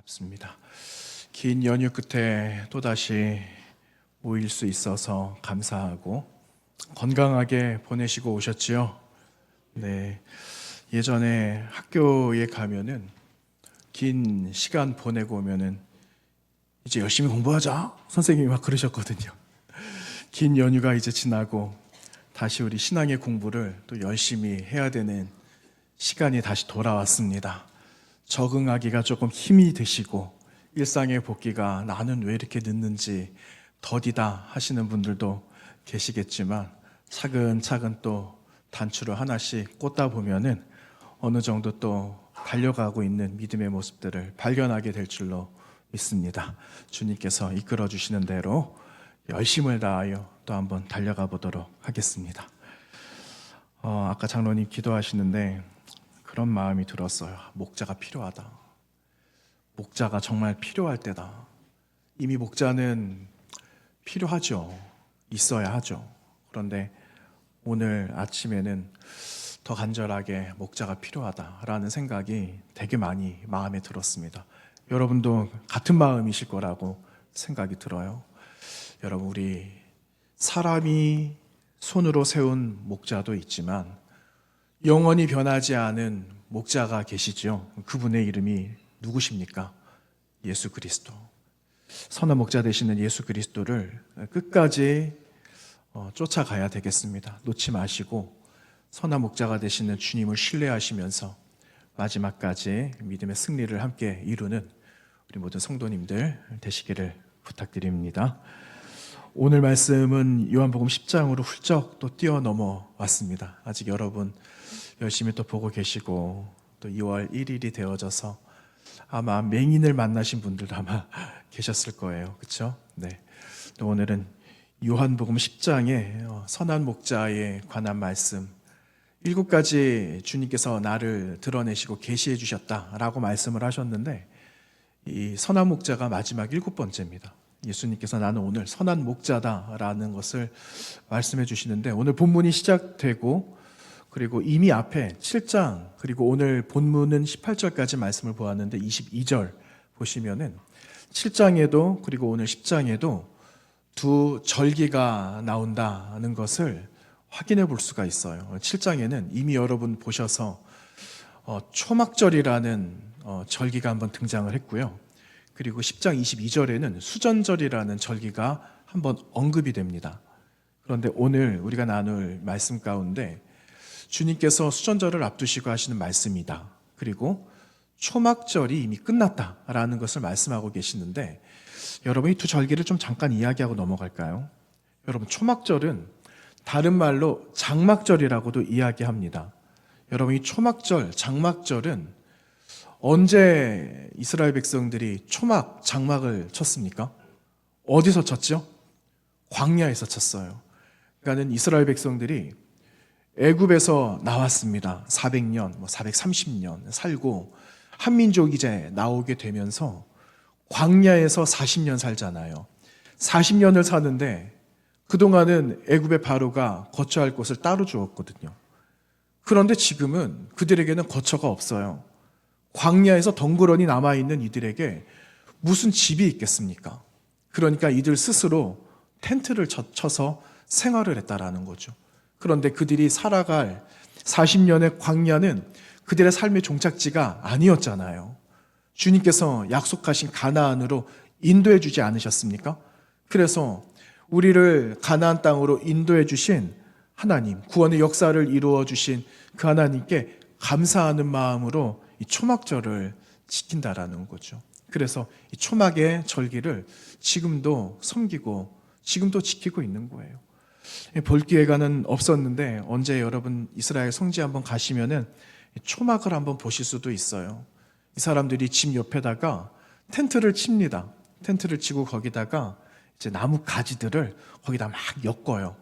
반갑습니다. 긴 연휴 끝에 또다시 모일 수 있어서 감사하고 건강하게 보내시고 오셨지요? 네. 예전에 학교에 가면은 긴 시간 보내고 오면은 이제 열심히 공부하자. 선생님이 막 그러셨거든요. 긴 연휴가 이제 지나고 다시 우리 신앙의 공부를 또 열심히 해야 되는 시간이 다시 돌아왔습니다. 적응하기가 조금 힘이 드시고 일상의 복귀가 나는 왜 이렇게 늦는지 더디다 하시는 분들도 계시겠지만 차근차근 또 단추를 하나씩 꽂다 보면은 어느 정도 또 달려가고 있는 믿음의 모습들을 발견하게 될 줄로 믿습니다. 주님께서 이끌어 주시는 대로 열심을 다하여 또 한번 달려가 보도록 하겠습니다. 아까 장로님 기도하시는데 그런 마음이 들었어요. 목자가 필요하다. 목자가 정말 필요할 때다. 이미 목자는 필요하죠. 있어야 하죠. 그런데 오늘 아침에는 더 간절하게 목자가 필요하다라는 생각이 되게 많이 마음에 들었습니다. 여러분도 같은 마음이실 거라고 생각이 들어요. 여러분, 우리 사람이 손으로 세운 목자도 있지만 영원히 변하지 않은 목자가 계시죠. 그분의 이름이 누구십니까? 예수 그리스도. 선한 목자 되시는 예수 그리스도를 끝까지 쫓아가야 되겠습니다. 놓지 마시고 선한 목자가 되시는 주님을 신뢰하시면서 마지막까지 믿음의 승리를 함께 이루는 우리 모든 성도님들 되시기를 부탁드립니다. 오늘 말씀은 요한복음 10장으로 훌쩍 또 뛰어넘어 왔습니다. 아직 여러분 열심히 또 보고 계시고 또 2월 1일이 되어져서 아마 맹인을 만나신 분들도 아마 계셨을 거예요. 그렇죠? 네. 또 오늘은 요한복음 10장의 선한 목자에 관한 말씀 7가지 주님께서 나를 드러내시고 계시해 주셨다라고 말씀을 하셨는데 이 선한 목자가 마지막 7번째입니다. 예수님께서 나는 오늘 선한 목자다라는 것을 말씀해 주시는데 오늘 본문이 시작되고 그리고 이미 앞에 7장 그리고 오늘 본문은 18절까지 말씀을 보았는데 22절 보시면은 7장에도 그리고 오늘 10장에도 두 절기가 나온다는 것을 확인해 볼 수가 있어요. 7장에는 이미 여러분 보셔서 초막절이라는 절기가 한번 등장을 했고요. 그리고 10장 22절에는 수전절이라는 절기가 한번 언급이 됩니다. 그런데 오늘 우리가 나눌 말씀 가운데 주님께서 수전절을 앞두시고 하시는 말씀이다. 그리고 초막절이 이미 끝났다라는 것을 말씀하고 계시는데 여러분 이 두 절기를 좀 잠깐 이야기하고 넘어갈까요? 여러분 초막절은 다른 말로 장막절이라고도 이야기합니다. 여러분 이 초막절, 장막절은 언제 이스라엘 백성들이 초막, 장막을 쳤습니까? 어디서 쳤죠? 광야에서 쳤어요. 그러니까는 이스라엘 백성들이 애굽에서 나왔습니다. 400년, 430년 살고 한민족이 이제 나오게 되면서 광야에서 40년 살잖아요. 40년을 사는데 그동안은 애굽의 바로가 거처할 곳을 따로 주었거든요. 그런데 지금은 그들에게는 거처가 없어요. 광야에서 덩그러니 남아있는 이들에게 무슨 집이 있겠습니까? 그러니까 이들 스스로 텐트를 쳐서 생활을 했다라는 거죠. 그런데 그들이 살아갈 40년의 광야는 그들의 삶의 종착지가 아니었잖아요. 주님께서 약속하신 가나안으로 인도해 주지 않으셨습니까? 그래서 우리를 가나안 땅으로 인도해 주신 하나님, 구원의 역사를 이루어 주신 그 하나님께 감사하는 마음으로 이 초막절을 지킨다라는 거죠. 그래서 이 초막의 절기를 지금도 섬기고 지금도 지키고 있는 거예요. 볼 기회가는 없었는데 언제 여러분 이스라엘 성지 한번 가시면은 초막을 한번 보실 수도 있어요. 이 사람들이 집 옆에다가 텐트를 칩니다. 텐트를 치고 거기다가 이제 나무 가지들을 거기다 막 엮어요.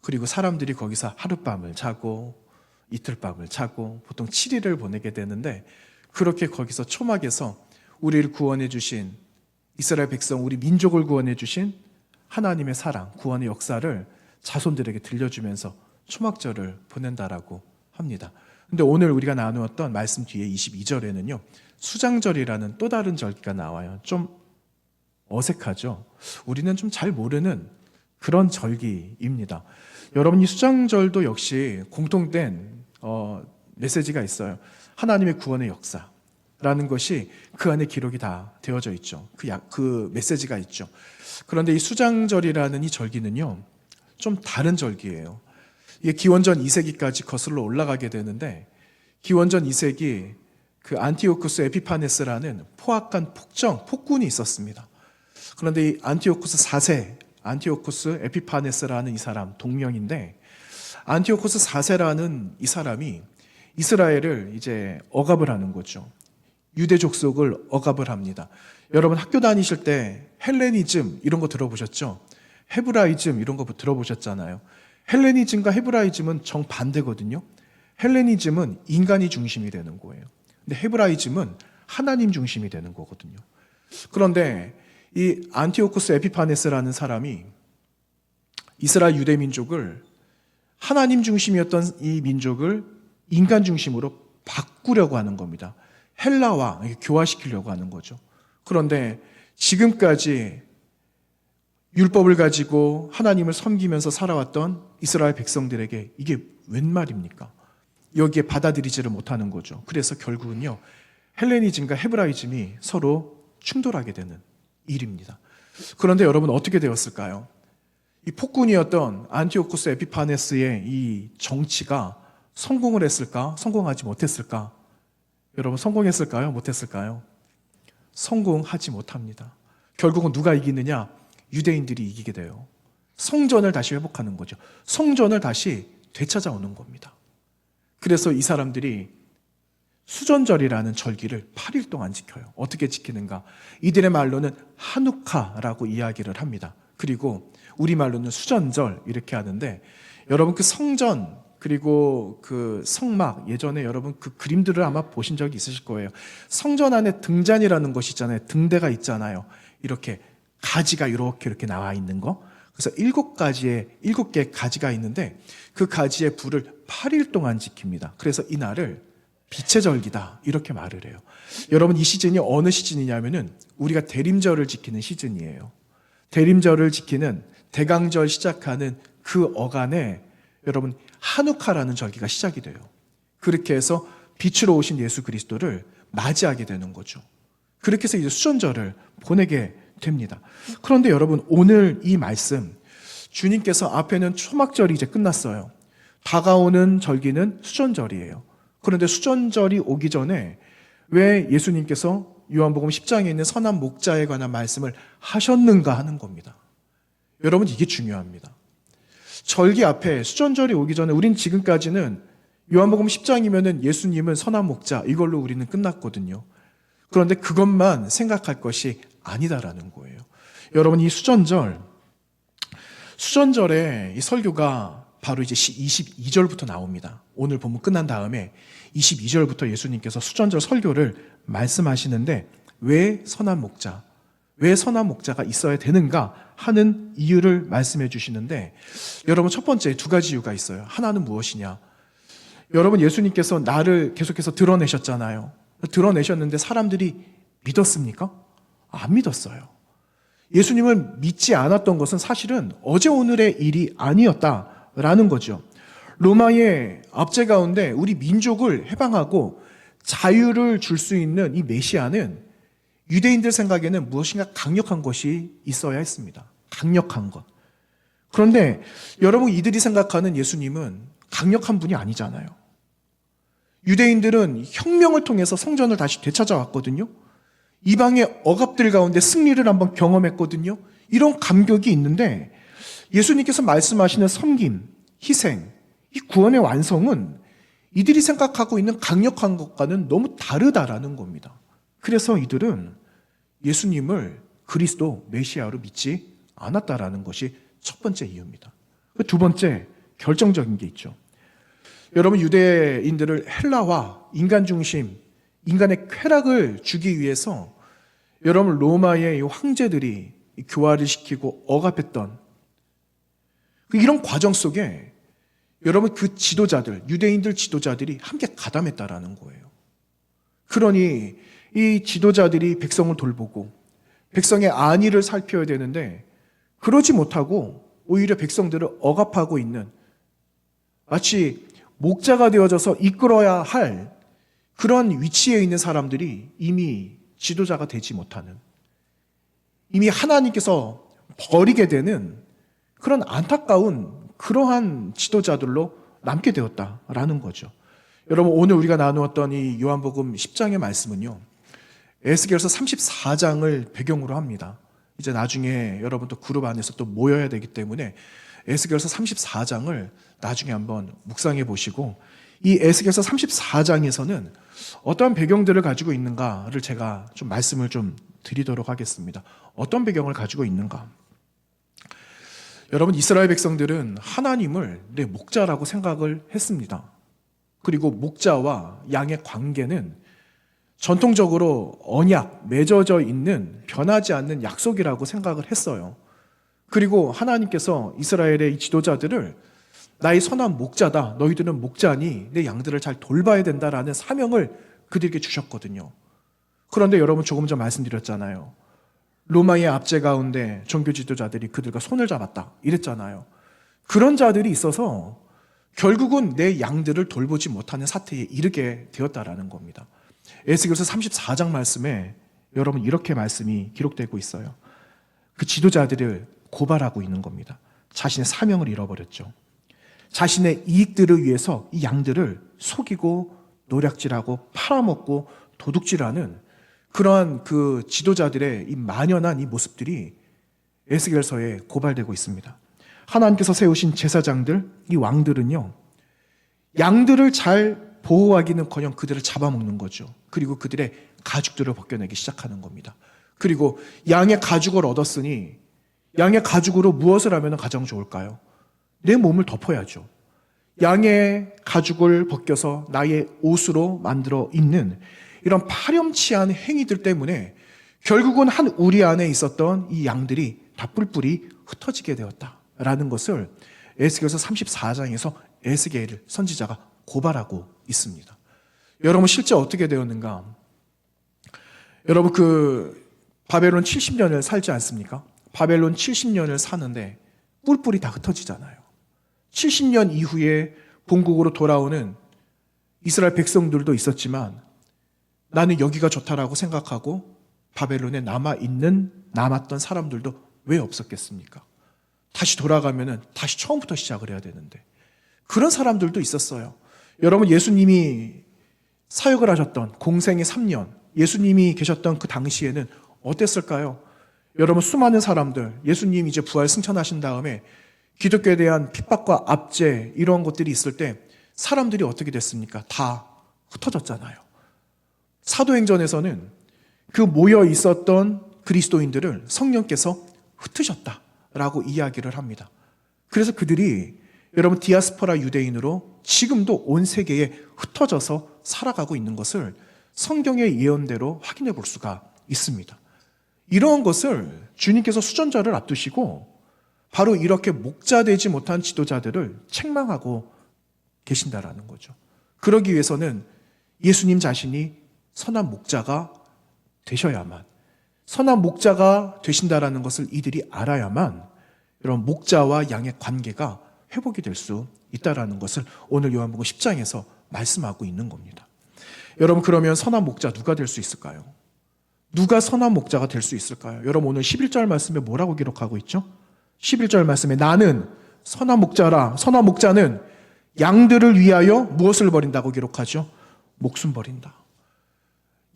그리고 사람들이 거기서 하룻밤을 자고 이틀밤을 자고 보통 7일을 보내게 되는데 그렇게 거기서 초막에서 우리를 구원해 주신 이스라엘 백성, 우리 민족을 구원해 주신 하나님의 사랑, 구원의 역사를 자손들에게 들려주면서 초막절을 보낸다라고 합니다. 근데 오늘 우리가 나누었던 말씀 뒤에 22절에는요 수장절이라는 또 다른 절기가 나와요. 좀 어색하죠? 우리는 좀 잘 모르는 그런 절기입니다. 여러분, 이 수장절도 역시 공통된 메시지가 있어요. 하나님의 구원의 역사라는 것이 그 안에 기록이 다 되어져 있죠. 그 메시지가 있죠. 그런데 이 수장절이라는 이 절기는요, 좀 다른 절기예요. 이게 기원전 2세기까지 거슬러 올라가게 되는데, 기원전 2세기 그 안티오쿠스 에피파네스라는 포악한 폭군이 있었습니다. 그런데 이 안티오쿠스 4세, 안티오쿠스 에피파네스라는 이 사람, 동명인데, 안티오쿠스 4세라는 이 사람이 이스라엘을 이제 억압을 하는 거죠. 유대 족속을 억압을 합니다. 여러분 학교 다니실 때 헬레니즘 이런 거 들어보셨죠? 헤브라이즘 이런 거 들어보셨잖아요. 헬레니즘과 헤브라이즘은 정반대거든요. 헬레니즘은 인간이 중심이 되는 거예요. 근데 헤브라이즘은 하나님 중심이 되는 거거든요. 그런데 이 안티오쿠스 에피파네스라는 사람이 이스라엘 유대 민족을 하나님 중심이었던 이 민족을 인간 중심으로 바꾸려고 하는 겁니다. 헬라와 교화시키려고 하는 거죠. 그런데 지금까지 율법을 가지고 하나님을 섬기면서 살아왔던 이스라엘 백성들에게 이게 웬 말입니까? 여기에 받아들이지를 못하는 거죠. 그래서 결국은요, 헬레니즘과 헤브라이즘이 서로 충돌하게 되는 일입니다. 그런데 여러분 어떻게 되었을까요? 이 폭군이었던 안티오쿠스 에피파네스의 이 정치가 성공을 했을까? 성공하지 못했을까? 여러분 성공했을까요? 못했을까요? 성공하지 못합니다. 결국은 누가 이기느냐? 유대인들이 이기게 돼요. 성전을 다시 회복하는 거죠. 성전을 다시 되찾아오는 겁니다. 그래서 이 사람들이 수전절이라는 절기를 8일 동안 지켜요. 어떻게 지키는가? 이들의 말로는 하누카라고 이야기를 합니다. 그리고 우리말로는 수전절 이렇게 하는데, 여러분 그 성전 그리고 그 성막, 예전에 여러분 그 그림들을 아마 보신 적이 있으실 거예요. 성전 안에 등잔이라는 것이 있잖아요. 등대가 있잖아요. 이렇게 가지가 이렇게 나와 있는 거. 그래서 7개의 가지가 있는데 그 가지에 불을 8일 동안 지킵니다. 그래서 이 날을 빛의 절기다 이렇게 말을 해요. 여러분 이 시즌이 어느 시즌이냐면은 우리가 대림절을 지키는 시즌이에요. 대림절을 지키는 대강절 시작하는 그 어간에 여러분 하누카라는 절기가 시작이 돼요. 그렇게 해서 빛으로 오신 예수 그리스도를 맞이하게 되는 거죠. 그렇게 해서 이제 수전절을 보내게 됩니다. 그런데 여러분 오늘 이 말씀, 주님께서 앞에는 초막절이 이제 끝났어요. 다가오는 절기는 수전절이에요. 그런데 수전절이 오기 전에 왜 예수님께서 요한복음 10장에 있는 선한 목자에 관한 말씀을 하셨는가 하는 겁니다. 여러분 이게 중요합니다. 절기 앞에 수전절이 오기 전에 우린 지금까지는 요한복음 10장이면은 예수님은 선한 목자 이걸로 우리는 끝났거든요. 그런데 그것만 생각할 것이 아니다라는 거예요. 여러분 이 수전절에 이 설교가 바로 이제 22절부터 나옵니다. 오늘 본문 끝난 다음에 22절부터 예수님께서 수전절 설교를 말씀하시는데 왜 선한 목자가 있어야 되는가 하는 이유를 말씀해 주시는데, 여러분 첫 번째 2가지 이유가 있어요. 하나는 무엇이냐? 여러분 예수님께서 나를 계속해서 드러내셨잖아요. 드러내셨는데 사람들이 믿었습니까? 안 믿었어요. 예수님을 믿지 않았던 것은 사실은 어제 오늘의 일이 아니었다라는 거죠. 로마의 압제 가운데 우리 민족을 해방하고 자유를 줄 수 있는 이 메시아는 유대인들 생각에는 무엇인가 강력한 것이 있어야 했습니다. 강력한 것. 그런데 여러분 이들이 생각하는 예수님은 강력한 분이 아니잖아요. 유대인들은 혁명을 통해서 성전을 다시 되찾아왔거든요. 이방의 억압들 가운데 승리를 한번 경험했거든요. 이런 감격이 있는데 예수님께서 말씀하시는 섬김, 희생, 이 구원의 완성은 이들이 생각하고 있는 강력한 것과는 너무 다르다라는 겁니다. 그래서 이들은 예수님을 그리스도 메시아로 믿지 않았다라는 것이 첫 번째 이유입니다. 2번째 결정적인 게 있죠. 여러분 유대인들을 헬라화, 인간 중심, 인간의 쾌락을 주기 위해서 여러분 로마의 황제들이 교화를 시키고 억압했던 이런 과정 속에 여러분 그 지도자들, 유대인들 지도자들이 함께 가담했다라는 거예요. 그러니 이 지도자들이 백성을 돌보고 백성의 안위를 살펴야 되는데 그러지 못하고 오히려 백성들을 억압하고 있는, 마치 목자가 되어져서 이끌어야 할 그런 위치에 있는 사람들이 이미 지도자가 되지 못하는, 이미 하나님께서 버리게 되는 그런 안타까운 그러한 지도자들로 남게 되었다라는 거죠. 여러분, 오늘 우리가 나누었던 이 요한복음 10장의 말씀은요, 에스겔서 34장을 배경으로 합니다. 이제 나중에 여러분 또 그룹 안에서 또 모여야 되기 때문에 에스겔서 34장을 나중에 한번 묵상해 보시고, 이 에스겔서 34장에서는 어떤 배경들을 가지고 있는가를 제가 좀 말씀을 좀 드리도록 하겠습니다. 어떤 배경을 가지고 있는가? 여러분, 이스라엘 백성들은 하나님을 내 목자라고 생각을 했습니다. 그리고 목자와 양의 관계는 전통적으로 언약, 맺어져 있는 변하지 않는 약속이라고 생각을 했어요. 그리고 하나님께서 이스라엘의 이 지도자들을 나의 선한 목자다, 너희들은 목자니 내 양들을 잘 돌봐야 된다라는 사명을 그들에게 주셨거든요. 그런데 여러분, 조금 전 말씀드렸잖아요. 로마의 압제 가운데 종교 지도자들이 그들과 손을 잡았다 이랬잖아요. 그런 자들이 있어서 결국은 내 양들을 돌보지 못하는 사태에 이르게 되었다라는 겁니다. 에스겔서 34장 말씀에 여러분 이렇게 말씀이 기록되고 있어요. 그 지도자들을 고발하고 있는 겁니다. 자신의 사명을 잃어버렸죠. 자신의 이익들을 위해서 이 양들을 속이고 노략질하고 팔아먹고 도둑질하는 그러한 그 지도자들의 이 만연한 이 모습들이 에스겔서에 고발되고 있습니다. 하나님께서 세우신 제사장들, 이 왕들은요, 양들을 잘 보호하기는커녕 그들을 잡아먹는 거죠. 그리고 그들의 가죽들을 벗겨내기 시작하는 겁니다. 그리고 양의 가죽을 얻었으니 양의 가죽으로 무엇을 하면 가장 좋을까요? 내 몸을 덮어야죠. 양의 가죽을 벗겨서 나의 옷으로 만들어 입는 이런 파렴치한 행위들 때문에 결국은 한 우리 안에 있었던 이 양들이 다 뿔뿔이 흩어지게 되었다라는 것을 에스겔서 34장에서 에스겔 선지자가 고발하고 있습니다. 여러분, 실제 어떻게 되었는가? 여러분, 그 바벨론 70년을 살지 않습니까? 바벨론 70년을 사는데 뿔뿔이 다 흩어지잖아요. 70년 이후에 본국으로 돌아오는 이스라엘 백성들도 있었지만 나는 여기가 좋다라고 생각하고 바벨론에 남았던 사람들도 왜 없었겠습니까? 다시 돌아가면은 다시 처음부터 시작을 해야 되는데 그런 사람들도 있었어요. 여러분, 예수님이 사역을 하셨던 공생의 3년, 예수님이 계셨던 그 당시에는 어땠을까요? 여러분, 수많은 사람들, 예수님 이제 부활 승천하신 다음에 기독교에 대한 핍박과 압제 이런 것들이 있을 때 사람들이 어떻게 됐습니까? 다 흩어졌잖아요. 사도행전에서는 그 모여 있었던 그리스도인들을 성령께서 흩으셨다라고 이야기를 합니다. 그래서 그들이 여러분 디아스포라 유대인으로 지금도 온 세계에 흩어져서 살아가고 있는 것을 성경의 예언대로 확인해 볼 수가 있습니다. 이러한 것을 주님께서 수전자를 앞두시고 바로 이렇게 목자되지 못한 지도자들을 책망하고 계신다라는 거죠. 그러기 위해서는 예수님 자신이 선한 목자가 되셔야만, 선한 목자가 되신다라는 것을 이들이 알아야만 이런 목자와 양의 관계가 회복이 될 수 있다라는 것을 오늘 요한복음 10장에서 말씀하고 있는 겁니다. 여러분, 그러면 선한 목자 누가 될 수 있을까요? 누가 선한 목자가 될 수 있을까요? 여러분, 오늘 11절 말씀에 뭐라고 기록하고 있죠? 11절 말씀에 나는 선한 목자라. 선한 목자는 양들을 위하여 무엇을 버린다고 기록하죠? 목숨 버린다.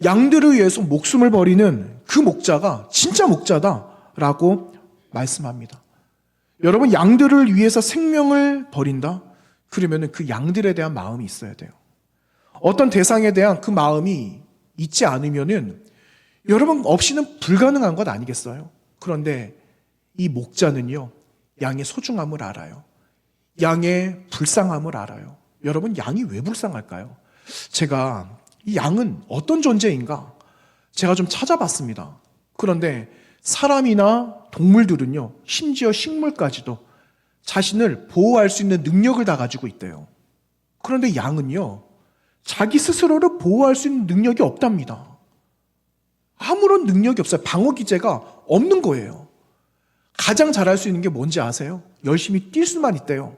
양들을 위해서 목숨을 버리는 그 목자가 진짜 목자다라고 말씀합니다. 여러분, 양들을 위해서 생명을 버린다? 그러면 그 양들에 대한 마음이 있어야 돼요. 어떤 대상에 대한 그 마음이 있지 않으면은 여러분 없이는 불가능한 것 아니겠어요? 그런데 이 목자는요, 양의 소중함을 알아요. 양의 불쌍함을 알아요. 여러분, 양이 왜 불쌍할까요? 제가 이 양은 어떤 존재인가? 제가 좀 찾아봤습니다. 그런데 사람이나 동물들은요, 심지어 식물까지도 자신을 보호할 수 있는 능력을 다 가지고 있대요. 그런데 양은요, 자기 스스로를 보호할 수 있는 능력이 없답니다. 아무런 능력이 없어요. 방어 기제가 없는 거예요. 가장 잘할 수 있는 게 뭔지 아세요? 열심히 뛸 수만 있대요.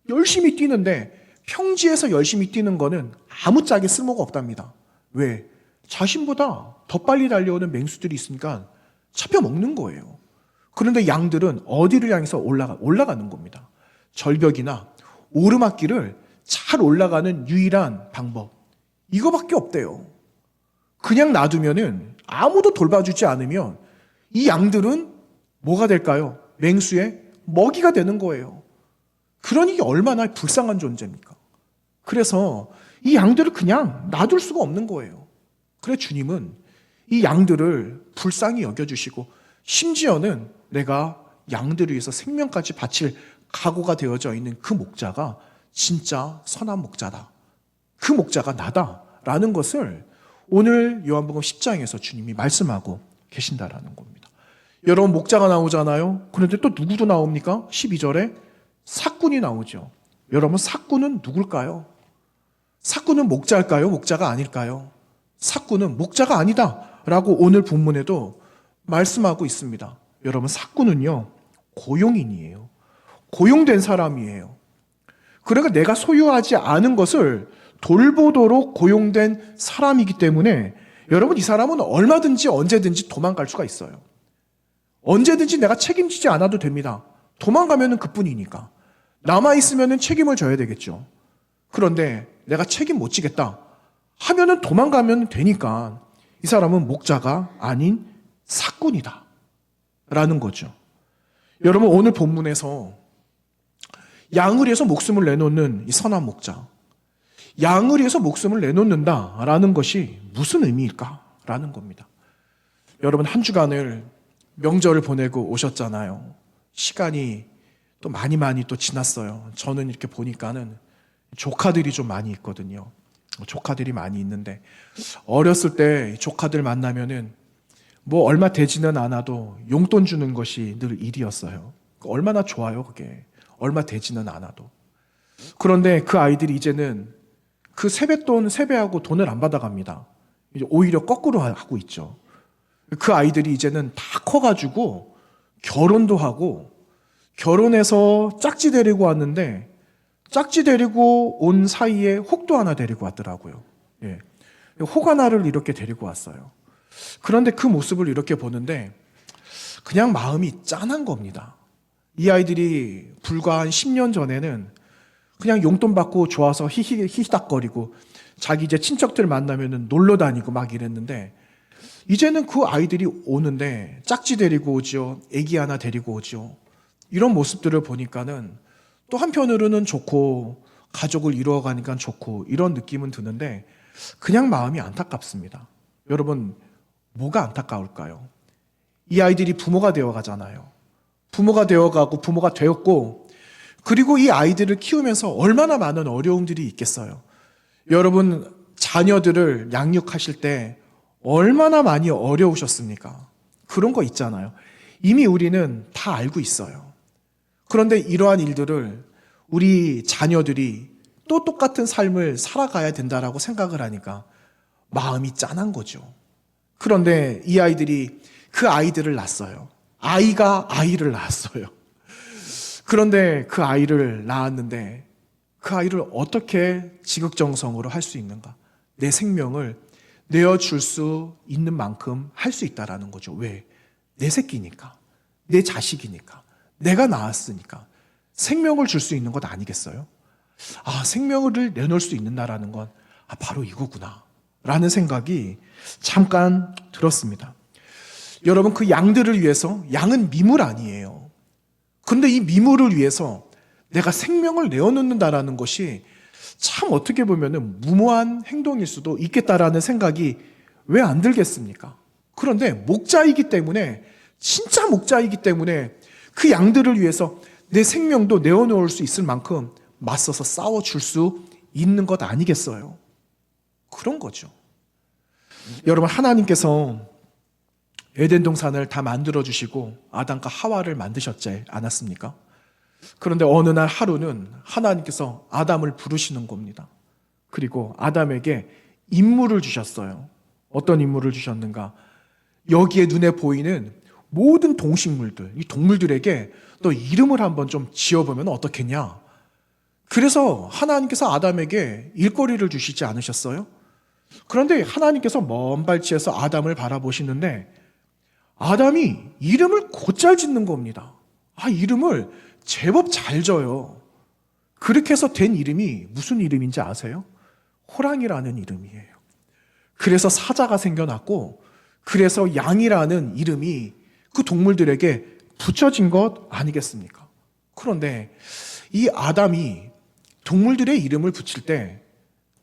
열심히 뛰는데 평지에서 열심히 뛰는 거는 아무짝에 쓸모가 없답니다. 왜? 자신보다 더 빨리 달려오는 맹수들이 있으니까 잡혀먹는 거예요. 그런데 양들은 어디를 향해서 올라가는 겁니다. 절벽이나 오르막길을 잘 올라가는 유일한 방법. 이거밖에 없대요. 그냥 놔두면은 아무도 돌봐주지 않으면 이 양들은 뭐가 될까요? 맹수의 먹이가 되는 거예요. 그러니 이게 얼마나 불쌍한 존재입니까? 그래서 이 양들을 그냥 놔둘 수가 없는 거예요. 그래 주님은 이 양들을 불쌍히 여겨주시고 심지어는 내가 양들을 위해서 생명까지 바칠 각오가 되어져 있는 그 목자가 진짜 선한 목자다. 그 목자가 나다라는 것을 오늘 요한복음 10장에서 주님이 말씀하고 계신다라는 겁니다. 여러분 목자가 나오잖아요. 그런데 또 누구도 나옵니까? 12절에 삭군이 나오죠. 여러분 삭군은 누굴까요? 삭군은 목자일까요? 목자가 아닐까요? 삭군은 목자가 아니다 라고 오늘 본문에도 말씀하고 있습니다. 여러분 삭군은요 고용인이에요. 고용된 사람이에요. 그러니까 내가 소유하지 않은 것을 돌보도록 고용된 사람이기 때문에 여러분 이 사람은 얼마든지 언제든지 도망갈 수가 있어요. 언제든지 내가 책임지지 않아도 됩니다. 도망가면 그뿐이니까. 남아있으면 책임을 져야 되겠죠. 그런데 내가 책임 못 지겠다 하면은 도망가면 되니까 이 사람은 목자가 아닌 삭군이다 라는 거죠. 여러분 오늘 본문에서 양을 위해서 목숨을 내놓는 이 선한 목자, 양을 위해서 목숨을 내놓는다라는 것이 무슨 의미일까라는 겁니다. 여러분 한 주간을 명절을 보내고 오셨잖아요. 시간이 또 많이 또 지났어요. 저는 이렇게 보니까는 조카들이 좀 많이 있거든요. 조카들이 많이 있는데 어렸을 때 조카들 만나면은 뭐 얼마 되지는 않아도 용돈 주는 것이 늘 일이었어요. 얼마나 좋아요 그게. 얼마 되지는 않아도. 그런데 그 아이들이 이제는 그 세뱃돈 세배하고 돈을 안 받아갑니다. 이제 오히려 거꾸로 하고 있죠. 그 아이들이 이제는 다 커가지고 결혼도 하고 결혼해서 짝지 데리고 왔는데 짝지 데리고 온 사이에 혹도 하나 데리고 왔더라고요. 예. 혹 하나를 이렇게 데리고 왔어요. 그런데 그 모습을 이렇게 보는데 그냥 마음이 짠한 겁니다. 이 아이들이 불과 한 10년 전에는 그냥 용돈 받고 좋아서 히히닥거리고 자기 이제 친척들 만나면은 놀러 다니고 막 이랬는데 이제는 그 아이들이 오는데 짝지 데리고 오죠. 애기 하나 데리고 오죠. 이런 모습들을 보니까는 또 한편으로는 좋고 가족을 이루어가니까 좋고 이런 느낌은 드는데 그냥 마음이 안타깝습니다. 여러분 뭐가 안타까울까요? 이 아이들이 부모가 되어가잖아요. 부모가 되어가고 부모가 되었고 그리고 이 아이들을 키우면서 얼마나 많은 어려움들이 있겠어요. 여러분 자녀들을 양육하실 때 얼마나 많이 어려우셨습니까? 그런 거 있잖아요. 이미 우리는 다 알고 있어요. 그런데 이러한 일들을 우리 자녀들이 또 똑같은 삶을 살아가야 된다라고 생각을 하니까 마음이 짠한 거죠. 그런데 이 아이들이 그 아이들을 낳았어요. 아이가 아이를 낳았어요. 그런데 그 아이를 낳았는데 그 아이를 어떻게 지극정성으로 할 수 있는가? 내 생명을 내어줄 수 있는 만큼 할 수 있다라는 거죠. 왜? 내 새끼니까. 내 자식이니까. 내가 낳았으니까. 생명을 줄 수 있는 것 아니겠어요? 아, 생명을 내놓을 수 있는다라는 건 바로 이거구나 라는 생각이 잠깐 들었습니다. 여러분 그 양들을 위해서 양은 미물 아니에요. 그런데 이 미물을 위해서 내가 생명을 내어놓는다라는 것이 참 어떻게 보면 무모한 행동일 수도 있겠다라는 생각이 왜 안 들겠습니까? 그런데 목자이기 때문에 진짜 목자이기 때문에 그 양들을 위해서 내 생명도 내어놓을 수 있을 만큼 맞서서 싸워줄 수 있는 것 아니겠어요? 그런 거죠. 여러분 하나님께서 에덴 동산을 다 만들어주시고 아담과 하와를 만드셨지 않았습니까? 그런데 어느 날 하루는 하나님께서 아담을 부르시는 겁니다. 그리고 아담에게 임무를 주셨어요. 어떤 임무를 주셨는가? 여기에 눈에 보이는 모든 동식물들, 이 동물들에게 너 이름을 한번 좀 지어보면 어떻겠냐? 그래서 하나님께서 아담에게 일거리를 주시지 않으셨어요? 그런데 하나님께서 먼 발치에서 아담을 바라보시는데 아담이 이름을 곧잘 짓는 겁니다. 이름을 제법 잘 져요. 그렇게 해서 된 이름이 무슨 이름인지 아세요? 호랑이라는 이름이에요. 그래서 사자가 생겨났고, 그래서 양이라는 이름이 그 동물들에게 붙여진 것 아니겠습니까? 그런데 이 아담이 동물들의 이름을 붙일 때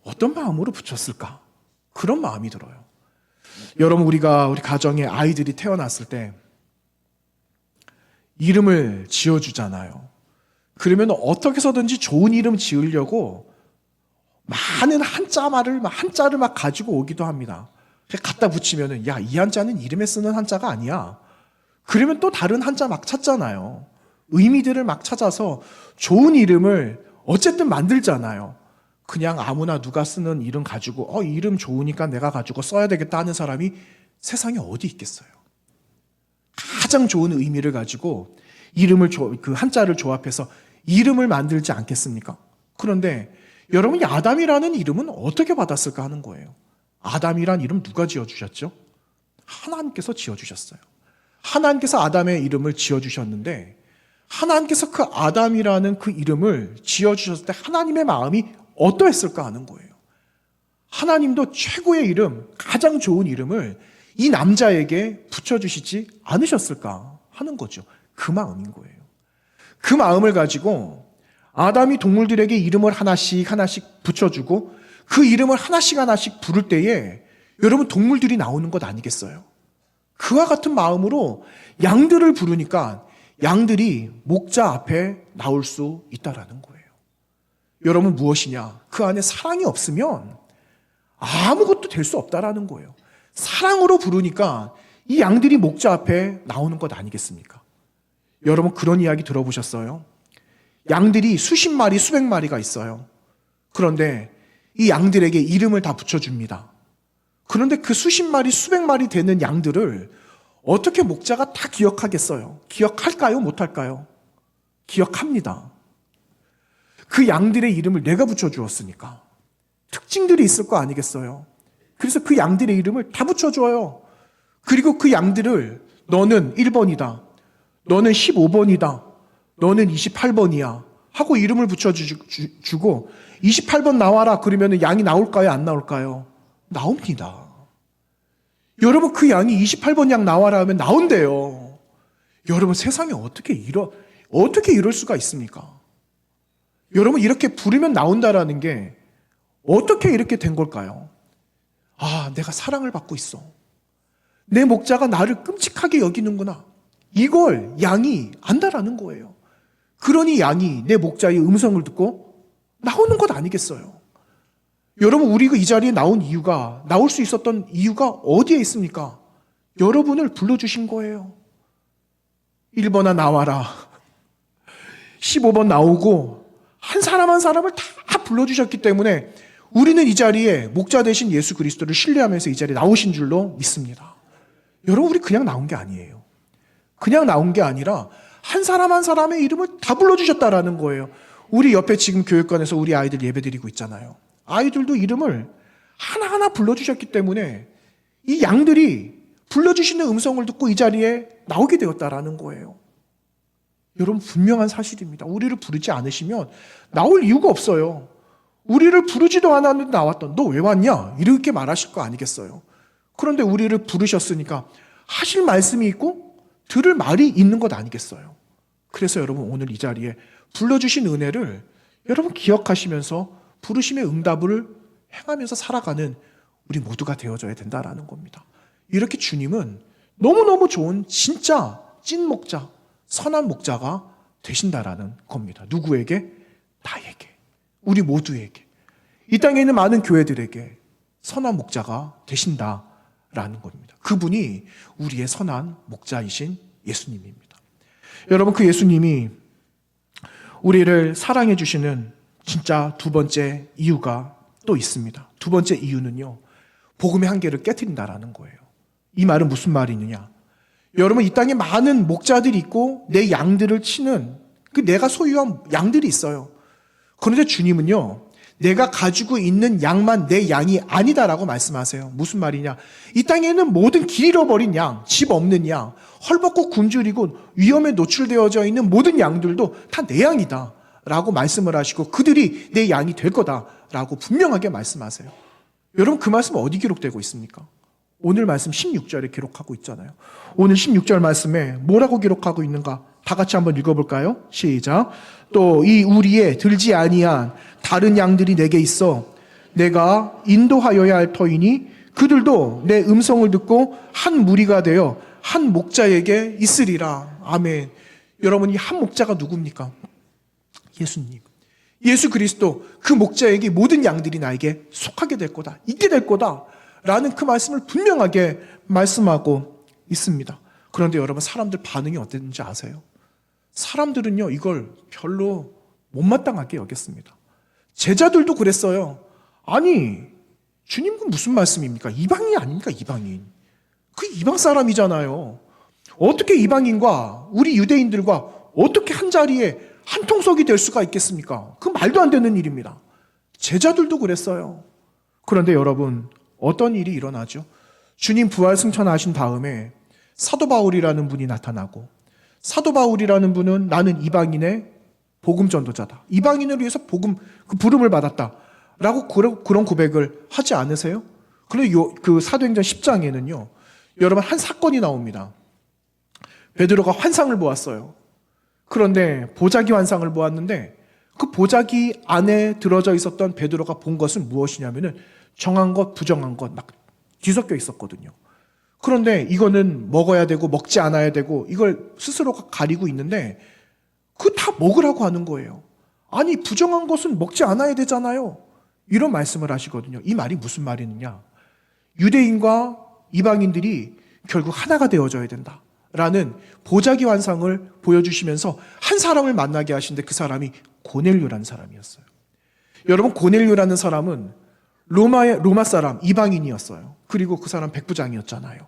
어떤 마음으로 붙였을까? 그런 마음이 들어요. 여러분, 우리 가정에 아이들이 태어났을 때 이름을 지어주잖아요. 그러면 어떻게 해서든지 좋은 이름 지으려고 많은 한자를 막 가지고 오기도 합니다. 갖다 붙이면은, 야, 이 한자는 이름에 쓰는 한자가 아니야. 그러면 또 다른 한자 막 찾잖아요. 의미들을 막 찾아서 좋은 이름을 어쨌든 만들잖아요. 그냥 아무나 누가 쓰는 이름 가지고 이름 좋으니까 내가 가지고 써야 되겠다 하는 사람이 세상에 어디 있겠어요. 가장 좋은 의미를 가지고 이름을 그 한자를 조합해서 이름을 만들지 않겠습니까? 그런데 여러분, 이 아담이라는 이름은 어떻게 받았을까 하는 거예요. 아담이란 이름 누가 지어주셨죠? 하나님께서 지어주셨어요. 하나님께서 아담의 이름을 지어주셨는데 하나님께서 그 아담이라는 그 이름을 지어주셨을 때 하나님의 마음이 어떠했을까 하는 거예요. 하나님도 최고의 이름, 가장 좋은 이름을 이 남자에게 붙여주시지 않으셨을까 하는 거죠. 그 마음인 거예요. 그 마음을 가지고 아담이 동물들에게 이름을 하나씩 붙여주고 그 이름을 하나씩 부를 때에 여러분, 동물들이 나오는 것 아니겠어요? 그와 같은 마음으로 양들을 부르니까 양들이 목자 앞에 나올 수 있다라는 거예요. 여러분, 무엇이냐? 그 안에 사랑이 없으면 아무것도 될 수 없다라는 거예요. 사랑으로 부르니까 이 양들이 목자 앞에 나오는 것 아니겠습니까? 여러분, 그런 이야기 들어보셨어요? 양들이 수십 마리, 수백 마리가 있어요. 그런데 이 양들에게 이름을 다 붙여줍니다. 그런데 그 수십 마리, 수백 마리 되는 양들을 어떻게 목자가 다 기억하겠어요? 기억할까요? 못할까요? 기억합니다. 그 양들의 이름을 내가 붙여주었으니까 특징들이 있을 거 아니겠어요? 그래서 그 양들의 이름을 다 붙여줘요. 그리고 그 양들을 너는 1번이다. 너는 15번이다. 너는 28번이야. 하고 이름을 붙여주고 28번 나와라. 그러면 양이 나올까요? 안 나올까요? 나옵니다. 여러분, 그 양이 28번 양 나와라 하면 나온대요. 여러분, 세상에 어떻게 이럴 수가 있습니까? 여러분, 이렇게 부르면 나온다라는 게 어떻게 이렇게 된 걸까요? 내가 사랑을 받고 있어. 내 목자가 나를 끔찍하게 여기는구나. 이걸 양이 안다라는 거예요. 그러니 양이 내 목자의 음성을 듣고 나오는 것 아니겠어요? 여러분, 우리가 이 자리에 나올 수 있었던 이유가 어디에 있습니까? 여러분을 불러주신 거예요. 1번아 나와라. 15번 나오고 한 사람 한 사람을 다 불러주셨기 때문에 우리는 이 자리에 목자 되신 예수 그리스도를 신뢰하면서 이 자리에 나오신 줄로 믿습니다. 여러분, 우리 그냥 나온 게 아니에요. 그냥 나온 게 아니라 한 사람 한 사람의 이름을 다 불러주셨다라는 거예요. 우리 옆에 지금 교육관에서 우리 아이들 예배드리고 있잖아요. 아이들도 이름을 하나하나 불러주셨기 때문에 이 양들이 불러주시는 음성을 듣고 이 자리에 나오게 되었다라는 거예요. 여러분, 분명한 사실입니다. 우리를 부르지 않으시면 나올 이유가 없어요. 우리를 부르지도 않았는데 나왔던, 너 왜 왔냐? 이렇게 말하실 거 아니겠어요? 그런데 우리를 부르셨으니까 하실 말씀이 있고 들을 말이 있는 것 아니겠어요? 그래서 여러분, 오늘 이 자리에 불러주신 은혜를 여러분 기억하시면서 부르심의 응답을 행하면서 살아가는 우리 모두가 되어져야 된다라는 겁니다. 이렇게 주님은 너무너무 좋은 진짜 찐 목자, 선한 목자가 되신다라는 겁니다. 누구에게? 나에게. 우리 모두에게. 이 땅에 있는 많은 교회들에게 선한 목자가 되신다라는 겁니다. 그분이 우리의 선한 목자이신 예수님입니다. 여러분, 그 예수님이 우리를 사랑해 주시는 진짜 두 번째 이유가 또 있습니다. 두 번째 이유는요, 복음의 한계를 깨트린다라는 거예요. 이 말은 무슨 말이느냐? 여러분, 이 땅에 많은 목자들이 있고 내 양들을 치는 그 내가 소유한 양들이 있어요. 그런데 주님은요, 내가 가지고 있는 양만 내 양이 아니다라고 말씀하세요. 무슨 말이냐? 이 땅에는 모든 길 잃어버린 양, 집 없는 양, 헐벗고 굶주리고 위험에 노출되어져 있는 모든 양들도 다 내 양이다 라고 말씀을 하시고 그들이 내 양이 될 거다라고 분명하게 말씀하세요. 여러분, 그 말씀 어디 기록되고 있습니까? 오늘 말씀 16절에 기록하고 있잖아요. 오늘 16절 말씀에 뭐라고 기록하고 있는가? 다 같이 한번 읽어볼까요? 시작. 또 이 우리에 들지 아니한 다른 양들이 내게 있어 내가 인도하여야 할 터이니 그들도 내 음성을 듣고 한 무리가 되어 한 목자에게 있으리라. 아멘. 여러분, 이 한 목자가 누굽니까? 예수님. 예수 그리스도, 그 목자에게 모든 양들이 나에게 속하게 될 거다, 있게 될 거다 라는 그 말씀을 분명하게 말씀하고 있습니다. 그런데 여러분, 사람들 반응이 어땠는지 아세요? 사람들은요, 이걸 별로 못마땅하게 여겼습니다. 제자들도 그랬어요. 아니, 주님, 그 무슨 말씀입니까? 이방인 아닙니까? 이방인. 그 이방 사람이잖아요. 어떻게 이방인과 우리 유대인들과 어떻게 한 자리에 한 통속이 될 수가 있겠습니까? 그 말도 안 되는 일입니다. 제자들도 그랬어요. 그런데 여러분, 어떤 일이 일어나죠? 주님 부활 승천하신 다음에 사도 바울이라는 분이 나타나고, 사도 바울이라는 분은 나는 이방인의 복음 전도자다, 이방인을 위해서 복음 그 부름을 받았다라고 그런 고백을 하지 않으세요? 그런데 그 사도행전 10장에는요, 여러분, 한 사건이 나옵니다. 베드로가 환상을 보았어요. 그런데 보자기 환상을 보았는데 그 보자기 안에 들어져 있었던 베드로가 본 것은 무엇이냐면은 정한 것, 부정한 것 막 뒤섞여 있었거든요. 그런데 이거는 먹어야 되고 먹지 않아야 되고 이걸 스스로가 가리고 있는데 그 다 먹으라고 하는 거예요. 아니, 부정한 것은 먹지 않아야 되잖아요. 이런 말씀을 하시거든요. 이 말이 무슨 말이느냐? 유대인과 이방인들이 결국 하나가 되어져야 된다 라는 보자기 환상을 보여주시면서 한 사람을 만나게 하신데 그 사람이 고넬료라는 사람이었어요. 여러분, 고넬료라는 사람은 로마 사람, 이방인이었어요. 그리고 그 사람 백부장이었잖아요.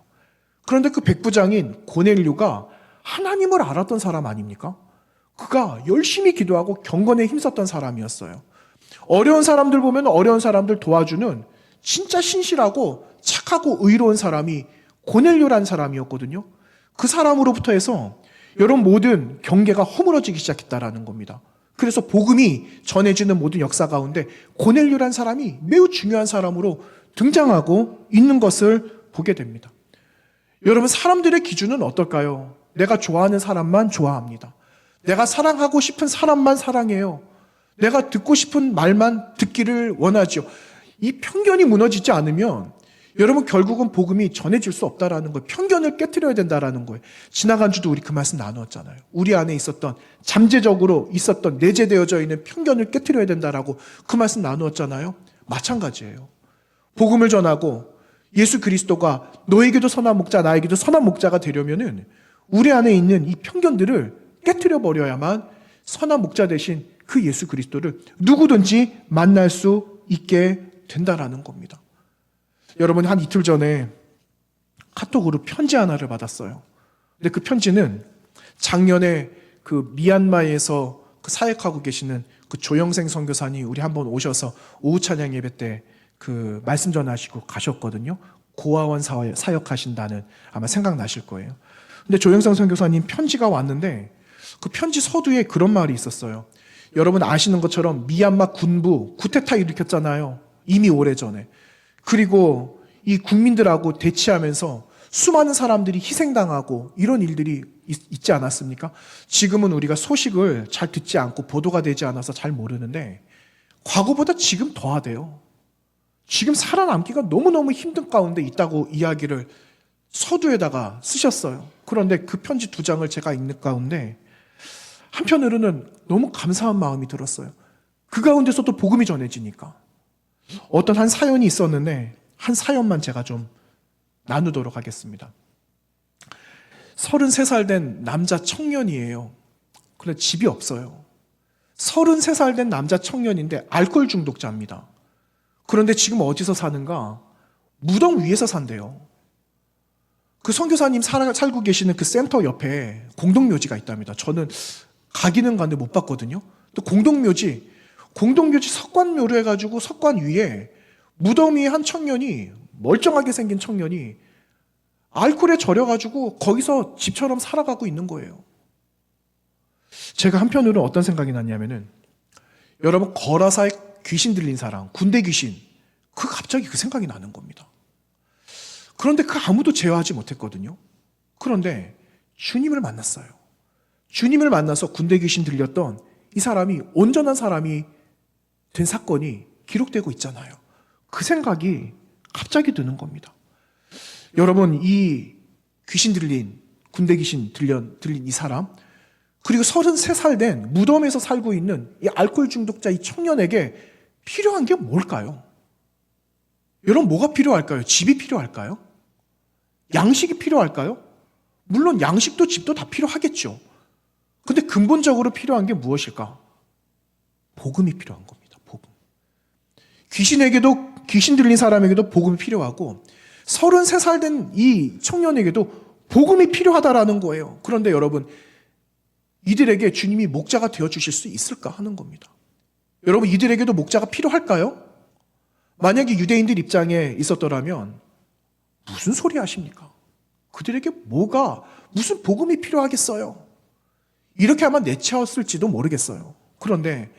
그런데 그 백부장인 고넬료가 하나님을 알았던 사람 아닙니까? 그가 열심히 기도하고 경건에 힘썼던 사람이었어요. 어려운 사람들 보면 어려운 사람들 도와주는 진짜 신실하고 착하고 의로운 사람이 고넬료라는 사람이었거든요. 그 사람으로부터 해서 여러분, 모든 경계가 허물어지기 시작했다라는 겁니다. 그래서 복음이 전해지는 모든 역사 가운데 고넬료라는 사람이 매우 중요한 사람으로 등장하고 있는 것을 보게 됩니다. 여러분, 사람들의 기준은 어떨까요? 내가 좋아하는 사람만 좋아합니다. 내가 사랑하고 싶은 사람만 사랑해요. 내가 듣고 싶은 말만 듣기를 원하죠. 이 편견이 무너지지 않으면 여러분, 결국은 복음이 전해질 수 없다라는 거예요. 편견을 깨트려야 된다라는 거예요. 지나간 주도 우리 그 말씀 나누었잖아요. 우리 안에 있었던, 잠재적으로 있었던, 내재되어져 있는 편견을 깨트려야 된다라고 그 말씀 나누었잖아요. 마찬가지예요. 복음을 전하고 예수 그리스도가 너에게도 선한 목자, 나에게도 선한 목자가 되려면은 우리 안에 있는 이 편견들을 깨트려 버려야만 선한 목자 대신 그 예수 그리스도를 누구든지 만날 수 있게 된다라는 겁니다. 여러분, 한 이틀 전에 카톡으로 편지 하나를 받았어요. 근데 그 편지는 작년에 그 미얀마에서 그 사역하고 계시는 그 조영생 선교사님 우리 한번 오셔서 오후 찬양 예배 때 그 말씀 전하시고 가셨거든요. 고아원 사역하신다는, 아마 생각나실 거예요. 근데 조영생 선교사님 편지가 왔는데 그 편지 서두에 그런 말이 있었어요. 여러분 아시는 것처럼 미얀마 군부 쿠데타 일으켰잖아요. 이미 오래전에. 그리고 이 국민들하고 대치하면서 수많은 사람들이 희생당하고 이런 일들이 있지 않았습니까? 지금은 우리가 소식을 잘 듣지 않고 보도가 되지 않아서 잘 모르는데 과거보다 지금 더하대요. 지금 살아남기가 너무너무 힘든 가운데 있다고 이야기를 서두에다가 쓰셨어요. 그런데 그 편지 2장을 제가 읽는 가운데 한편으로는 너무 감사한 마음이 들었어요. 그 가운데서도 복음이 전해지니까. 어떤 한 사연이 있었는데 한 사연만 제가 좀 나누도록 하겠습니다. 33살 된 남자 청년이에요. 그런데 집이 없어요. 33살 된 남자 청년인데 알코올 중독자입니다. 그런데 지금 어디서 사는가? 무덤 위에서 산대요. 그 선교사님 살고 계시는 그 센터 옆에 공동묘지가 있답니다. 저는 가기는 갔는데 못 봤거든요. 또 공동묘지 석관묘로 해가지고 석관 위에 무덤 위에 한 청년이, 멀쩡하게 생긴 청년이 알코올에 절여가지고 거기서 집처럼 살아가고 있는 거예요. 제가 한편으로는 어떤 생각이 났냐면은, 여러분 거라사에 귀신 들린 사람, 군대 귀신, 갑자기 그 생각이 나는 겁니다. 그런데 아무도 제어하지 못했거든요. 그런데 주님을 만났어요. 주님을 만나서 군대 귀신 들렸던 이 사람이 온전한 사람이 된 사건이 기록되고 있잖아요. 그 생각이 갑자기 드는 겁니다. 여러분, 이 귀신 들린, 군대 귀신 들린 이 사람, 그리고 33살 된 무덤에서 살고 있는 이 알코올 중독자 이 청년에게 필요한 게 뭘까요? 여러분, 뭐가 필요할까요? 집이 필요할까요? 양식이 필요할까요? 물론 양식도 집도 다 필요하겠죠. 근데 근본적으로 필요한 게 무엇일까? 복음이 필요한 겁니다. 복음. 귀신 들린 사람에게도 복음이 필요하고 33살 된 이 청년에게도 복음이 필요하다라는 거예요. 그런데 여러분, 이들에게 주님이 목자가 되어주실 수 있을까 하는 겁니다. 여러분, 이들에게도 목자가 필요할까요? 만약에 유대인들 입장에 있었더라면 무슨 소리 하십니까? 그들에게 무슨 복음이 필요하겠어요? 이렇게 아마 내치웠을지도 모르겠어요. 그런데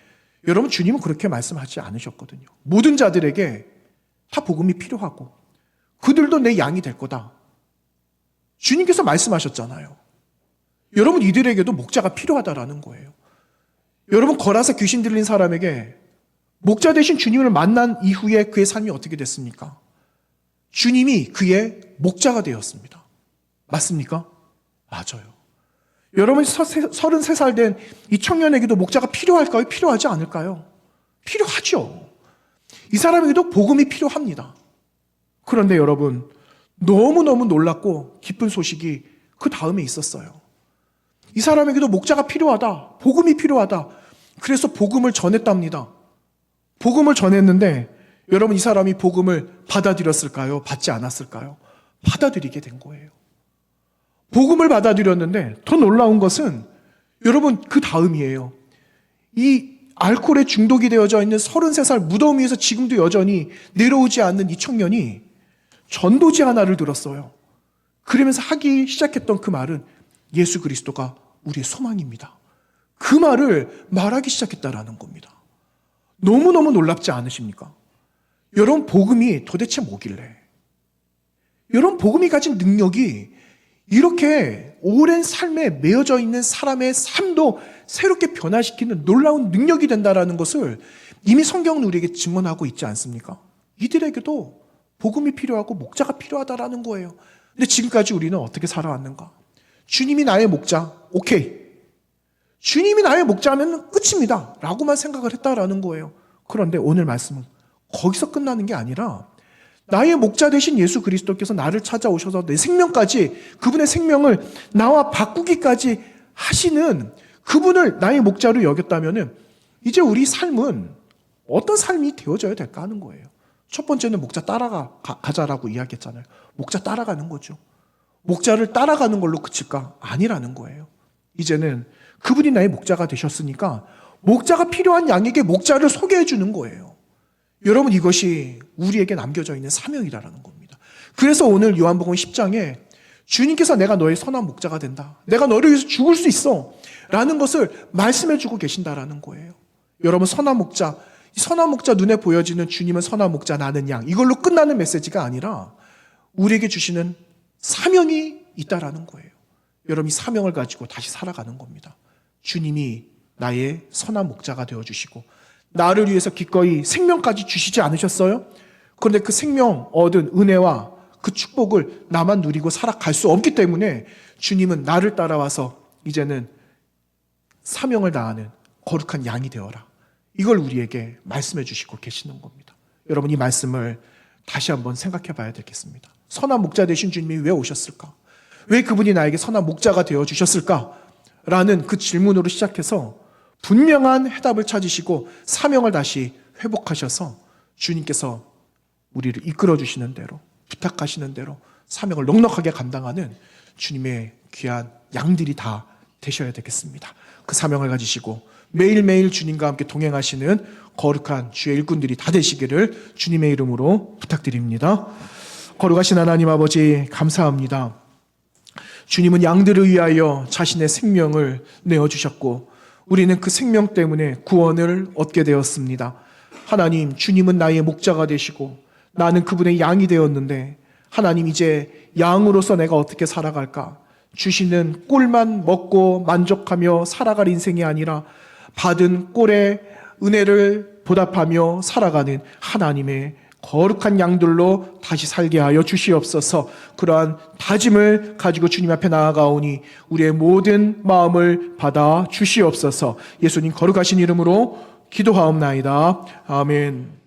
여러분, 주님은 그렇게 말씀하지 않으셨거든요. 모든 자들에게 다 복음이 필요하고 그들도 내 양이 될 거다. 주님께서 말씀하셨잖아요. 여러분, 이들에게도 목자가 필요하다라는 거예요. 여러분, 거라사 귀신 들린 사람에게 목자 되신 주님을 만난 이후에 그의 삶이 어떻게 됐습니까? 주님이 그의 목자가 되었습니다. 맞습니까? 맞아요. 여러분, 33살 된 이 청년에게도 목자가 필요할까요? 필요하지 않을까요? 필요하죠. 이 사람에게도 복음이 필요합니다. 그런데 여러분, 너무너무 놀랍고 기쁜 소식이 그 다음에 있었어요. 이 사람에게도 목자가 필요하다. 복음이 필요하다. 그래서 복음을 전했답니다. 복음을 전했는데 여러분, 이 사람이 복음을 받아들였을까요? 받지 않았을까요? 받아들이게 된 거예요. 복음을 받아들였는데 더 놀라운 것은 여러분, 그 다음이에요. 이 알코올에 중독이 되어져 있는 33살 무덤 위에서 지금도 여전히 내려오지 않는 이 청년이 전도지 하나를 들었어요. 그러면서 하기 시작했던 그 말은 예수 그리스도가 우리의 소망입니다. 그 말을 말하기 시작했다라는 겁니다. 너무너무 놀랍지 않으십니까? 여러분, 복음이 도대체 뭐길래? 여러분, 복음이 가진 능력이 이렇게 오랜 삶에 매여져 있는 사람의 삶도 새롭게 변화시키는 놀라운 능력이 된다는 것을 이미 성경은 우리에게 증언하고 있지 않습니까? 이들에게도 복음이 필요하고 목자가 필요하다라는 거예요. 근데 지금까지 우리는 어떻게 살아왔는가? 주님이 나의 목자, 오케이. 주님이 나의 목자면 끝입니다. 라고만 생각을 했다라는 거예요. 그런데 오늘 말씀은 거기서 끝나는 게 아니라 나의 목자 되신 예수 그리스도께서 나를 찾아오셔서 내 생명까지, 그분의 생명을 나와 바꾸기까지 하시는 그분을 나의 목자로 여겼다면 이제 우리 삶은 어떤 삶이 되어져야 될까 하는 거예요. 첫 번째는 목자 가자라고 이야기했잖아요. 목자 따라가는 거죠. 목자를 따라가는 걸로 그칠까? 아니라는 거예요. 이제는 그분이 나의 목자가 되셨으니까 목자가 필요한 양에게 목자를 소개해 주는 거예요. 여러분, 이것이 우리에게 남겨져 있는 사명이라는 겁니다. 그래서 오늘 요한복음 10장에 주님께서 내가 너의 선한 목자가 된다. 내가 너를 위해서 죽을 수 있어. 라는 것을 말씀해 주고 계신다라는 거예요. 여러분, 선한 목자, 선한 목자 눈에 보여지는 주님은 선한 목자 나는 양, 이걸로 끝나는 메시지가 아니라 우리에게 주시는 사명이 있다라는 거예요. 여러분, 이 사명을 가지고 다시 살아가는 겁니다. 주님이 나의 선한 목자가 되어주시고 나를 위해서 기꺼이 생명까지 주시지 않으셨어요? 그런데 그 생명 얻은 은혜와 그 축복을 나만 누리고 살아갈 수 없기 때문에 주님은 나를 따라와서 이제는 사명을 다하는 거룩한 양이 되어라. 이걸 우리에게 말씀해 주시고 계시는 겁니다. 여러분, 이 말씀을 다시 한번 생각해 봐야 되겠습니다. 선한 목자 되신 주님이 왜 오셨을까? 왜 그분이 나에게 선한 목자가 되어 주셨을까? 라는 그 질문으로 시작해서 분명한 해답을 찾으시고 사명을 다시 회복하셔서 주님께서 우리를 이끌어 주시는 대로, 부탁하시는 대로 사명을 넉넉하게 감당하는 주님의 귀한 양들이 다 되셔야 되겠습니다. 그 사명을 가지시고 매일매일 주님과 함께 동행하시는 거룩한 주의 일꾼들이 다 되시기를 주님의 이름으로 부탁드립니다. 거룩하신 하나님 아버지, 감사합니다. 주님은 양들을 위하여 자신의 생명을 내어주셨고 우리는 그 생명 때문에 구원을 얻게 되었습니다. 하나님, 주님은 나의 목자가 되시고 나는 그분의 양이 되었는데 하나님, 이제 양으로서 내가 어떻게 살아갈까? 주시는 꼴만 먹고 만족하며 살아갈 인생이 아니라 받은 꼴의 은혜를 보답하며 살아가는 하나님의 거룩한 양들로 다시 살게 하여 주시옵소서. 그러한 다짐을 가지고 주님 앞에 나아가오니 우리의 모든 마음을 받아 주시옵소서. 예수님 거룩하신 이름으로 기도하옵나이다. 아멘.